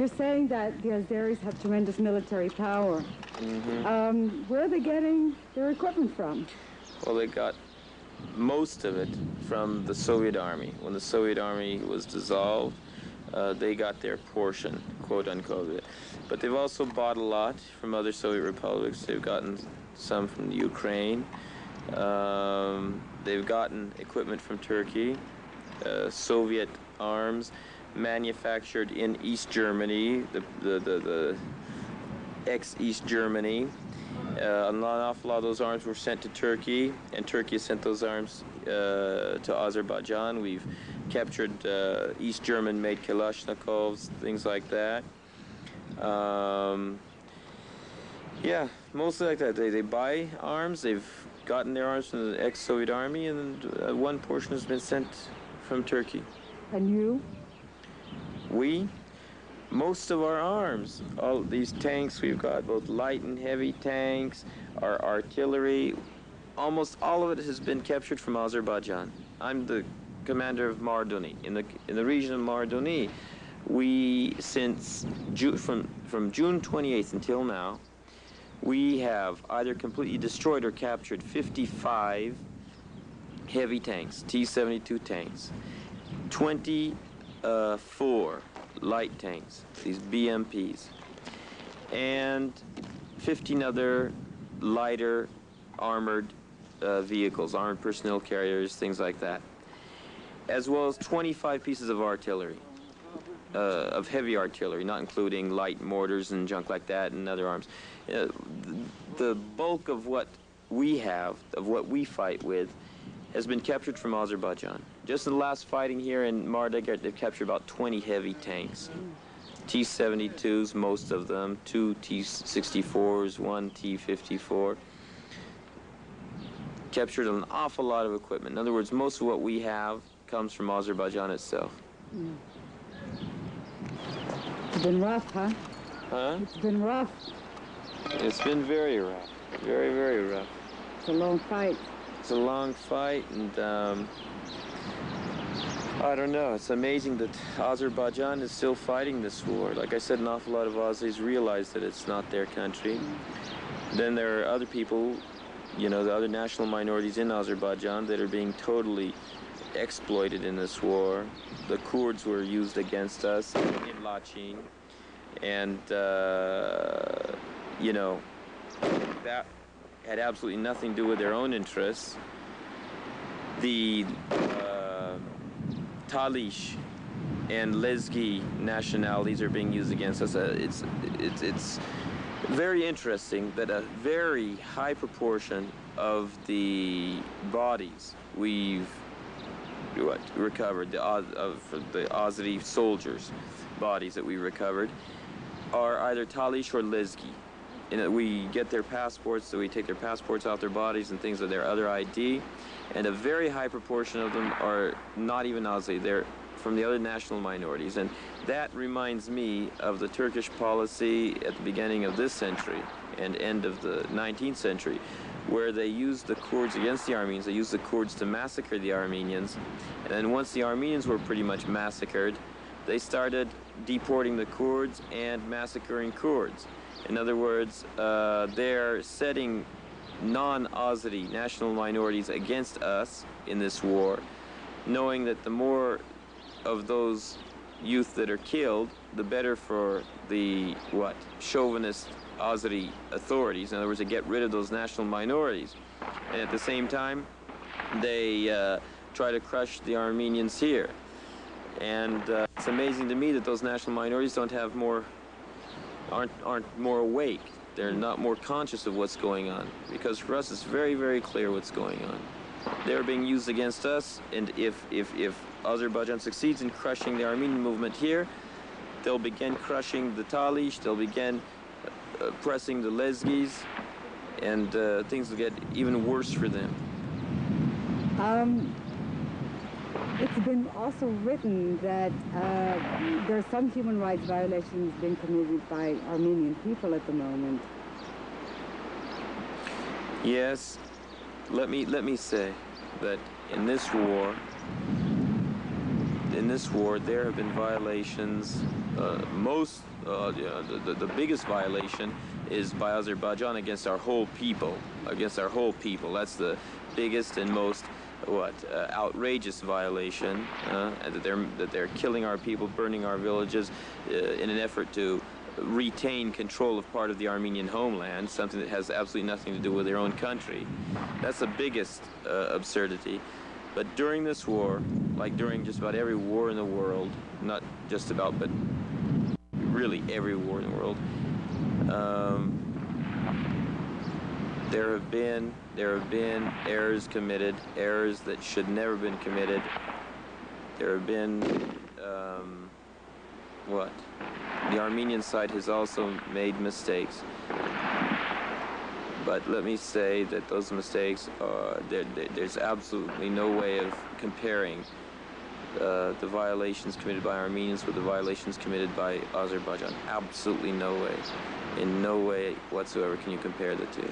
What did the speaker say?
You're saying that the Azeris have tremendous military power. Where are they getting their equipment from? Well, they got most of it from the Soviet Army. When the Soviet Army was dissolved, they got their portion, quote unquote. But they've also bought a lot from other Soviet republics. They've gotten some from the Ukraine. They've gotten equipment from Turkey, Soviet arms manufactured in East Germany, the ex-East Germany. An awful lot of those arms were sent to Turkey, and Turkey sent those arms to Azerbaijan. We've captured East German-made Kalashnikovs, things like that. Yeah, mostly like that. They buy arms. They've gotten their arms from the ex-Soviet Army, and one portion has been sent from Turkey. And you? Most of our arms, all these tanks we've got, both light and heavy tanks, our artillery, almost all of it has been captured from Azerbaijan. I'm the commander of Mardoni. In the region of Mardoni, we, since from June 28th until now, we have either completely destroyed or captured 55 heavy tanks, T-72 tanks, 24 light tanks, these BMPs, and 15 other lighter armored vehicles, armored personnel carriers, things like that, as well as 25 pieces of artillery, of heavy artillery, not including light mortars and junk like that and other arms. The bulk of what we have, of what we fight with, has been captured from Azerbaijan. Just in the last fighting here in Mardegert, they've captured about 20 heavy tanks. T-72s, most of them, 2 T-64s, 1 T-54. Captured an awful lot of equipment. In other words, most of what we have comes from Azerbaijan itself. It's been rough, huh? Huh? It's been rough. It's been very rough. Very, very rough. It's a long fight. It's a long fight, and I don't know. It's amazing that Azerbaijan is still fighting this war. Like I said, an awful lot of Aussies realize that it's not their country. Then there are other people, you know, the other national minorities in Azerbaijan that are being totally exploited in this war. The Kurds were used against us in Lachin, and you know, that had absolutely nothing to do with their own interests. The Talish and Lezgi nationalities are being used against us. It's very interesting that a very high proportion of the bodies we've recovered, the Azeri soldiers' bodies that we recovered, are either Talish or Lezgi. And we get their passports, so we take their passports off their bodies and things of their other ID, and a very high proportion of them are not even Azeri. They're from the other national minorities, and that reminds me of the Turkish policy at the beginning of this century and end of the 19th century, where they used the Kurds against the Armenians. They used the Kurds to massacre the Armenians, and then once the Armenians were pretty much massacred, they started deporting the Kurds and massacring Kurds. In other words, they're setting non-Azeri national minorities against us in this war, knowing that the more of those youth that are killed, the better for the, chauvinist Azeri authorities. In other words, to get rid of those national minorities. And at the same time, they try to crush the Armenians here. And it's amazing to me that those national minorities aren't more awake. They're not more conscious of what's going on. Because for us, it's very, very clear what's going on. They're being used against us, and if Azerbaijan succeeds in crushing the Armenian movement here, they'll begin crushing the Talish, they'll begin pressing the Lezgis, and things will get even worse for them. It's been also written that there are some human rights violations being committed by Armenian people at the moment. Yes, let me say that in this war, in this war, there have been violations. The biggest violation is by Azerbaijan against our whole people. Against our whole people. That's the biggest and most outrageous violation. That they're killing our people, burning our villages, in an effort to retain control of part of the Armenian homeland, something that has absolutely nothing to do with their own country. That's the biggest absurdity. But during this war, like during just about every war in the world, not just about, but really every war in the world, there have been errors committed, errors that should never have been committed. There have been the Armenian side has also made mistakes. But let me say that those mistakes, there's absolutely no way of comparing the violations committed by Armenians with the violations committed by Azerbaijan. Absolutely no way. In no way whatsoever can you compare the two.